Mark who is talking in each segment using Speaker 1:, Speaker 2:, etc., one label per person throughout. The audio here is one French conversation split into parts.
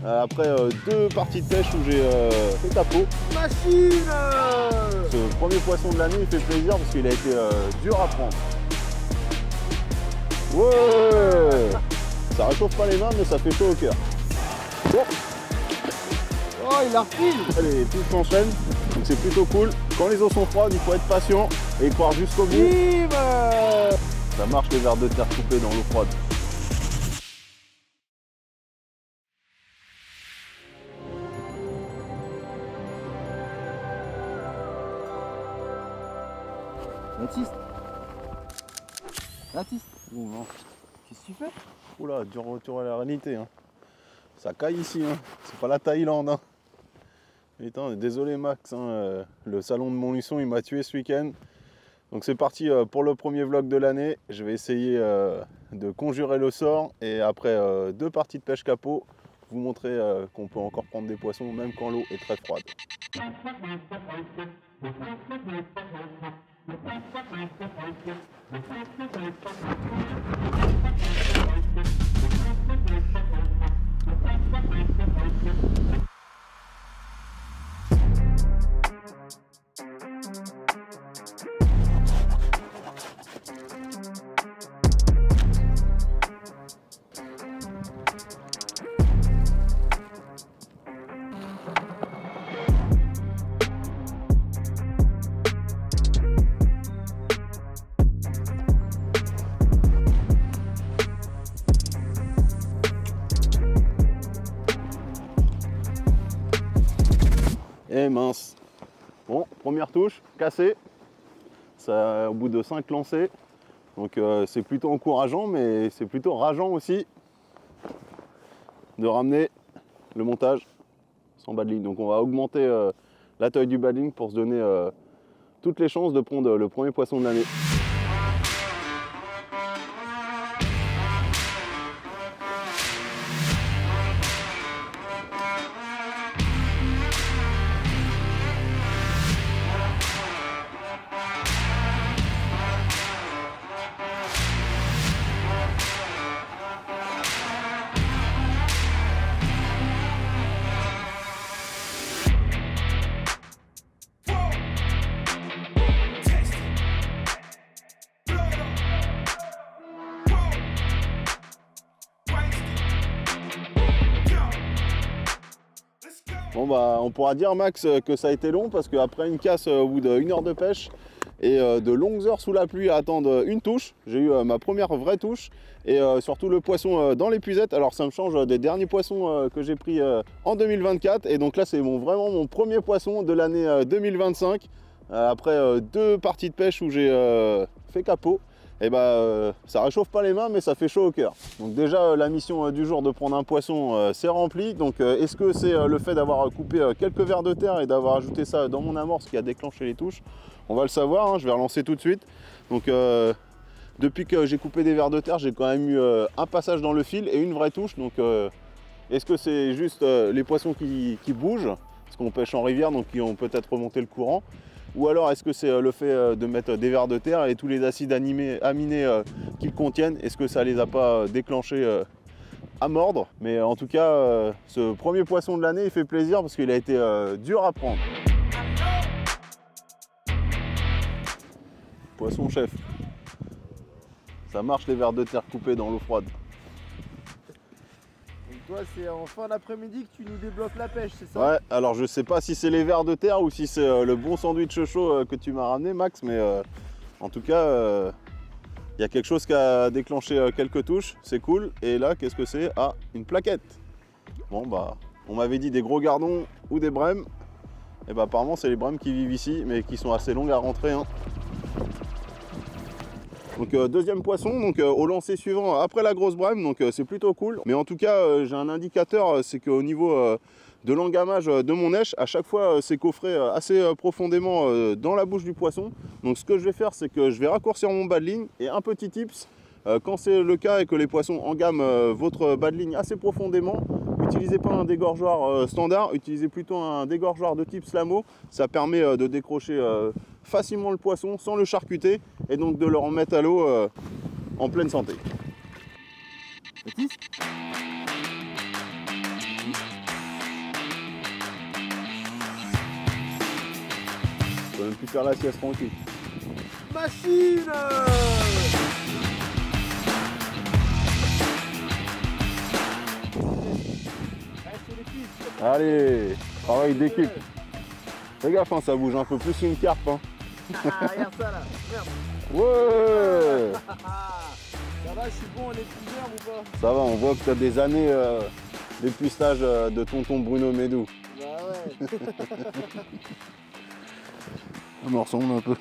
Speaker 1: après 2 parties de pêche où j'ai fait capot.
Speaker 2: Machine.
Speaker 1: Ce premier poisson de l'année, il fait plaisir parce qu'il a été dur à prendre. Ouais. Ça réchauffe pas les mains, mais ça fait chaud au cœur. Bon.
Speaker 2: Oh, il la refile.
Speaker 1: Les touches s'enchaînent, donc c'est plutôt cool. Quand les eaux sont froides, il faut être patient et croire jusqu'au bout.
Speaker 2: Bim.
Speaker 1: Ça marche les vers de terre coupés dans l'eau froide.
Speaker 2: Baptiste. Baptiste.
Speaker 1: Oh non.
Speaker 2: Qu'est-ce que tu fais?
Speaker 1: Oula, dur retour à la réalité. Hein. Ça caille ici, hein. C'est pas la Thaïlande. Hein. Putain, désolé Max, hein. Le salon de Montluçon il m'a tué ce week-end. Donc c'est parti pour le premier vlog de l'année. Je vais essayer de conjurer le sort et après 2 parties de pêche capot, vous montrer qu'on peut encore prendre des poissons même quand l'eau est très froide. Et mince. Bon, première touche, cassée. Ça au bout de 5 lancers. Donc c'est plutôt encourageant, mais c'est plutôt rageant aussi de ramener le montage sans bas de ligne. Donc on va augmenter la taille du bas de ligne pour se donner toutes les chances de prendre le premier poisson de l'année. Bon bah on pourra dire Max que ça a été long parce qu'après une casse au bout d'1 heure de pêche et de longues heures sous la pluie à attendre une touche, j'ai eu ma première vraie touche et surtout le poisson dans l'épuisette. Alors ça me change des derniers poissons que j'ai pris en 2024 et donc là c'est vraiment mon premier poisson de l'année 2025 après 2 parties de pêche où j'ai fait capot. Et bah ça réchauffe pas les mains mais ça fait chaud au cœur. Donc déjà la mission du jour de prendre un poisson c'est rempli. Donc est-ce que c'est le fait d'avoir coupé quelques vers de terre et d'avoir ajouté ça dans mon amorce qui a déclenché les touches? On va le savoir, hein, je vais relancer tout de suite. Donc depuis que j'ai coupé des vers de terre, j'ai quand même eu un passage dans le fil et une vraie touche. Donc est-ce que c'est juste les poissons qui bougent? Parce qu'on pêche en rivière donc qui ont peut-être remonté le courant. Ou alors est-ce que c'est le fait de mettre des vers de terre et tous les acides aminés qu'ils contiennent, est-ce que ça les a pas déclenchés à mordre? Mais en tout cas, ce premier poisson de l'année, il fait plaisir parce qu'il a été dur à prendre. Poisson chef. Ça marche les vers de terre coupés dans l'eau froide.
Speaker 2: Donc toi, c'est en fin d'après-midi que tu nous débloques la pêche, c'est ça?
Speaker 1: Ouais, alors je sais pas si c'est les vers de terre ou si c'est le bon sandwich chaud que tu m'as ramené Max, mais en tout cas, il y a quelque chose qui a déclenché quelques touches, c'est cool. Et là, qu'est-ce que c'est? Ah, une plaquette. Bon bah, on m'avait dit des gros gardons ou des brèmes. Et bah apparemment c'est les brèmes qui vivent ici, mais qui sont assez longues à rentrer. Hein. Donc deuxième poisson, donc au lancer suivant après la grosse brème, donc c'est plutôt cool. Mais en tout cas, j'ai un indicateur, c'est qu'au niveau de l'engamage de mon èche, à chaque fois c'est coffré assez profondément dans la bouche du poisson. Donc ce que je vais faire, c'est que je vais raccourcir mon bas de ligne. Et un petit tips, quand c'est le cas et que les poissons engament votre bas de ligne assez profondément, n'utilisez pas un dégorgeoir standard, utilisez plutôt un dégorgeoir de type Slamo. Ça permet de décrocher facilement le poisson sans le charcuter et donc de le remettre à l'eau en pleine santé.
Speaker 2: Baptiste ?
Speaker 1: peut même plus faire la sieste tranquille.
Speaker 2: Machine.
Speaker 1: Allez, travail d'équipe. Fais gaffe, hein, ça bouge un peu plus qu'une carpe. Hein.
Speaker 2: Ah, regarde ça là. Merde.
Speaker 1: Ouais.
Speaker 2: Ça va, je suis bon en épuiseur ou pas?
Speaker 1: Ça va, on voit que tu as des années d'épuistage de tonton Bruno Médou.
Speaker 2: Bah ouais.
Speaker 1: Ça me ressemble un peu.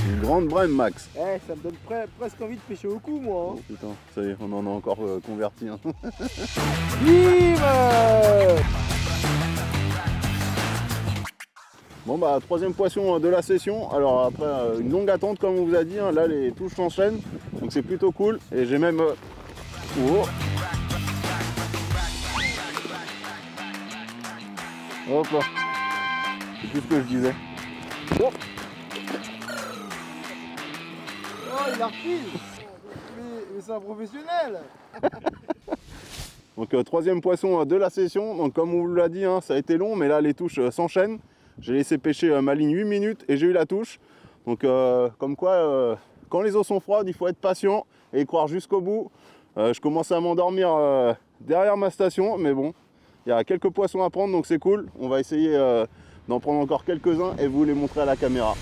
Speaker 1: Une grande brème, Max.
Speaker 2: Eh, ça me donne presque envie de pêcher au cou, moi.
Speaker 1: Oh, putain, ça y est, on en a encore converti. Hein.
Speaker 2: Bim.
Speaker 1: Bon bah, troisième poisson de la session. Alors après une longue attente comme on vous a dit, hein, là les touches s'enchaînent, donc c'est plutôt cool. Et j'ai même... Oh. Hop là. C'est plus ce que je disais. Oh.
Speaker 2: Oh, il a refile. Mais c'est un professionnel.
Speaker 1: Donc troisième poisson de la session. Donc comme on vous l'a dit, hein, ça a été long, mais là les touches s'enchaînent. J'ai laissé pêcher ma ligne 8 minutes et j'ai eu la touche. Donc comme quoi, quand les eaux sont froides, il faut être patient et y croire jusqu'au bout. Je commence à m'endormir derrière ma station, mais bon, il y a quelques poissons à prendre, donc c'est cool. On va essayer d'en prendre encore quelques-uns et vous les montrer à la caméra.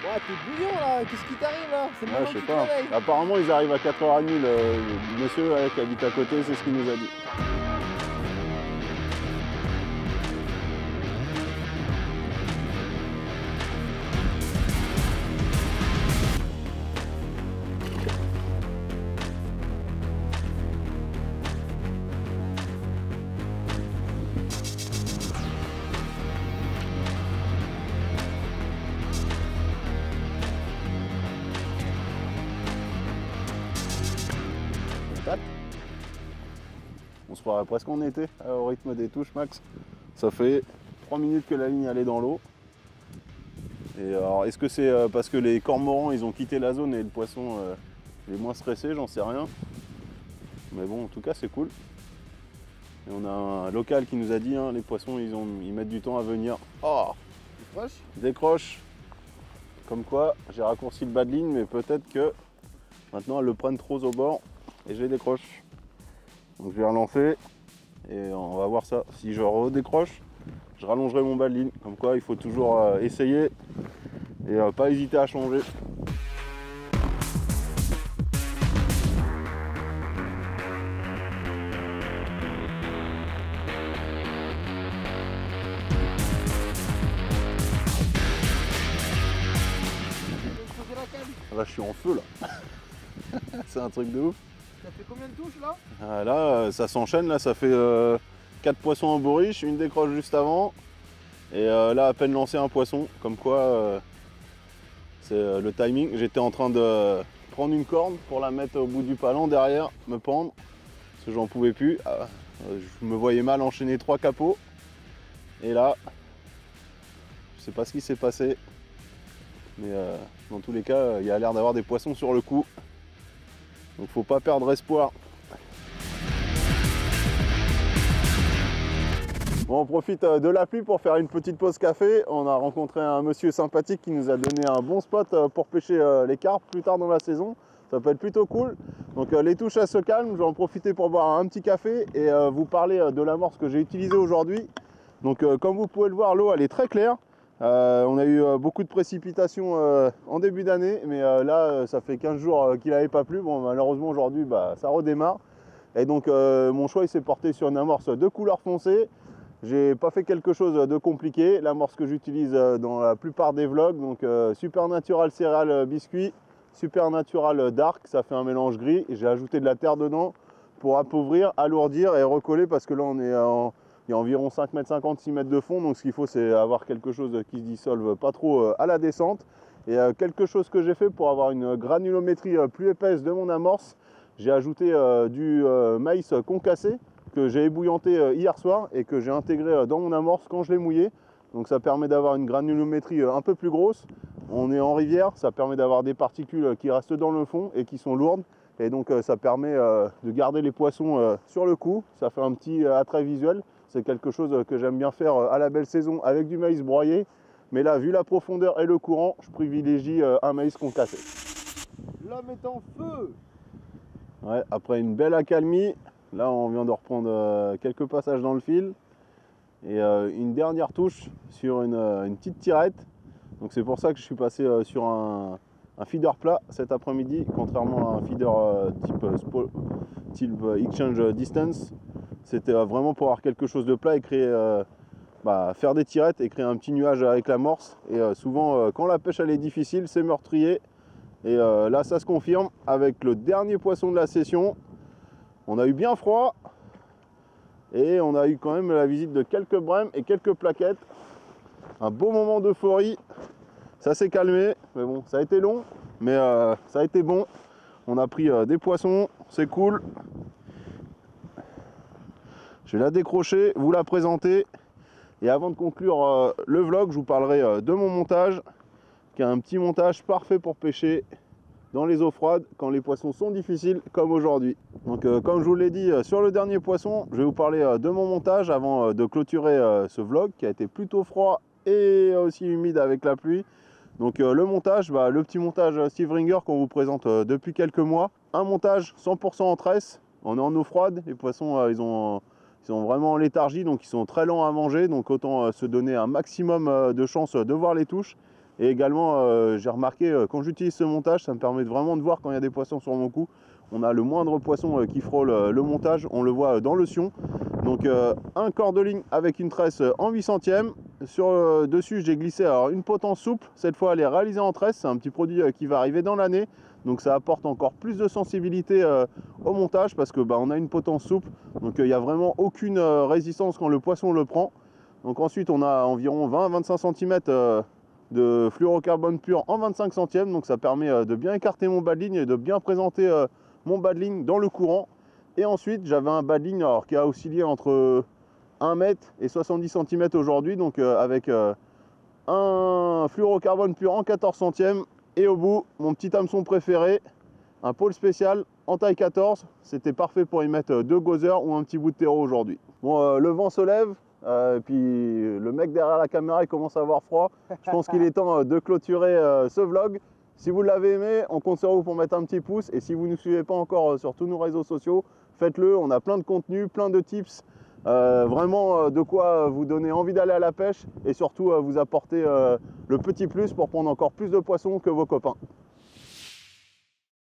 Speaker 2: Ouais, t'es bouillon là, qu'est-ce qui t'arrive là? C'est
Speaker 1: Ouais,
Speaker 2: maintenant
Speaker 1: je sais
Speaker 2: que tu
Speaker 1: pas.
Speaker 2: te réveilles.
Speaker 1: Apparemment, ils arrivent à 4h30, le monsieur qui habite à côté, c'est ce qu'il nous a dit. On se croirait presque en été au rythme des touches, Max. Ça fait 3 minutes que la ligne elle est dans l'eau. Et alors, est-ce que c'est parce que les cormorans ils ont quitté la zone et le poisson est moins stressé? J'en sais rien. Mais bon, en tout cas, c'est cool. Et on a un local qui nous a dit, hein, les poissons ils mettent du temps à venir. Oh, décroche. Comme quoi, j'ai raccourci le bas de ligne, mais peut-être que maintenant elles le prennent trop au bord et je les décroche. Donc je vais relancer et on va voir ça. Si je redécroche, je rallongerai mon bas de ligne. Comme quoi, il faut toujours essayer et pas hésiter à changer. Là, je suis en feu là. C'est un truc de ouf.
Speaker 2: Ça fait combien de touches là?
Speaker 1: Là, ça s'enchaîne. Là, ça fait 4 poissons en bourriche, une décroche juste avant. Et là, à peine lancé un poisson. Comme quoi, c'est le timing. J'étais en train de prendre une corde pour la mettre au bout du palan derrière, me pendre. Parce que j'en pouvais plus. Je me voyais mal enchaîner 3 capots. Et là, je sais pas ce qui s'est passé. Mais dans tous les cas, il y a l'air d'avoir des poissons sur le coup. Donc faut pas perdre espoir. Bon, on profite de la pluie pour faire une petite pause café. On a rencontré un monsieur sympathique qui nous a donné un bon spot pour pêcher les carpes plus tard dans la saison. Ça peut être plutôt cool. Donc les touches elles se calment. Je vais en profiter pour boire un petit café et vous parler de l'amorce que j'ai utilisée aujourd'hui. Donc comme vous pouvez le voir, l'eau elle est très claire. On a eu beaucoup de précipitations en début d'année, mais là ça fait 15 jours qu'il n'avait pas plu. Bon, malheureusement aujourd'hui ça redémarre. Et donc mon choix il s'est porté sur une amorce de couleur foncée. J'ai pas fait quelque chose de compliqué. L'amorce que j'utilise dans la plupart des vlogs, donc Supernatural Céréales Biscuit, Supernatural Dark, ça fait un mélange gris. J'ai ajouté de la terre dedans pour appauvrir, alourdir et recoller parce que là on est il y a environ 5,50 m, 6 mètres de fond, donc ce qu'il faut c'est avoir quelque chose qui se dissolve pas trop à la descente. Et quelque chose que j'ai fait pour avoir une granulométrie plus épaisse de mon amorce, j'ai ajouté du maïs concassé que j'ai ébouillanté hier soir et que j'ai intégré dans mon amorce quand je l'ai mouillé. Donc ça permet d'avoir une granulométrie un peu plus grosse. On est en rivière, ça permet d'avoir des particules qui restent dans le fond et qui sont lourdes. Et donc ça permet de garder les poissons sur le coup. Ça fait un petit attrait visuel. C'est quelque chose que j'aime bien faire à la belle saison avec du maïs broyé. Mais là, vu la profondeur et le courant, je privilégie un maïs concassé.
Speaker 2: L'homme est en feu.
Speaker 1: Ouais, après une belle accalmie, là on vient de reprendre quelques passages dans le fil. Et une dernière touche sur une petite tirette. Donc c'est pour ça que je suis passé sur un feeder plat cet après-midi, contrairement à un feeder type Exchange Distance. C'était vraiment pour avoir quelque chose de plat et créer, faire des tirettes et créer un petit nuage avec l'amorce. Et souvent, quand la pêche elle est difficile, c'est meurtrier. Et là, ça se confirme avec le dernier poisson de la session. On a eu bien froid et on a eu quand même la visite de quelques brèmes et quelques plaquettes. Un beau moment d'euphorie. Ça s'est calmé, mais bon, ça a été long, mais ça a été bon. On a pris des poissons, c'est cool. Je vais la décrocher, vous la présenter. Et avant de conclure le vlog, je vous parlerai de mon montage, qui est un petit montage parfait pour pêcher dans les eaux froides quand les poissons sont difficiles comme aujourd'hui. Donc comme je vous l'ai dit sur le dernier poisson, je vais vous parler de mon montage avant de clôturer ce vlog qui a été plutôt froid et aussi humide avec la pluie. Donc le montage, le petit montage Steve Ringer qu'on vous présente depuis quelques mois. Un montage 100% en tresse, on est en eau froide, les poissons ils sont vraiment en léthargie, donc ils sont très lents à manger, donc autant se donner un maximum de chances de voir les touches. Et également, j'ai remarqué quand j'utilise ce montage, ça me permet vraiment de voir quand il y a des poissons sur mon coup. On a le moindre poisson qui frôle le montage, on le voit dans le sion. Donc un corps de ligne avec une tresse en 8 centièmes. Sur dessus, j'ai glissé une potence souple. Cette fois, elle est réalisée en tresse. C'est un petit produit qui va arriver dans l'année. Donc ça apporte encore plus de sensibilité au montage parce que on a une potence souple. Donc il n'y a vraiment aucune résistance quand le poisson le prend. Donc ensuite, on a environ 20-25 cm de fluorocarbone pur en 25 centièmes. Donc ça permet de bien écarter mon bas de ligne et de bien présenter mon bas de ligne dans le courant. Et ensuite, j'avais un bas de ligne qui a oscillé entre 1 mètre et 70 cm aujourd'hui, donc avec un fluorocarbone pur en 14 centièmes et au bout, mon petit hameçon préféré, un pôle spécial en taille 14. C'était parfait pour y mettre 2 gozer ou un petit bout de terreau aujourd'hui. Bon, le vent se lève, et puis le mec derrière la caméra il commence à avoir froid. Je pense qu'il est temps de clôturer ce vlog. Si vous l'avez aimé, on compte sur vous pour mettre un petit pouce. Et si vous ne nous suivez pas encore sur tous nos réseaux sociaux, faites-le. On a plein de contenus, plein de tips. Vraiment de quoi vous donner envie d'aller à la pêche. Et surtout vous apporter le petit plus pour prendre encore plus de poissons que vos copains.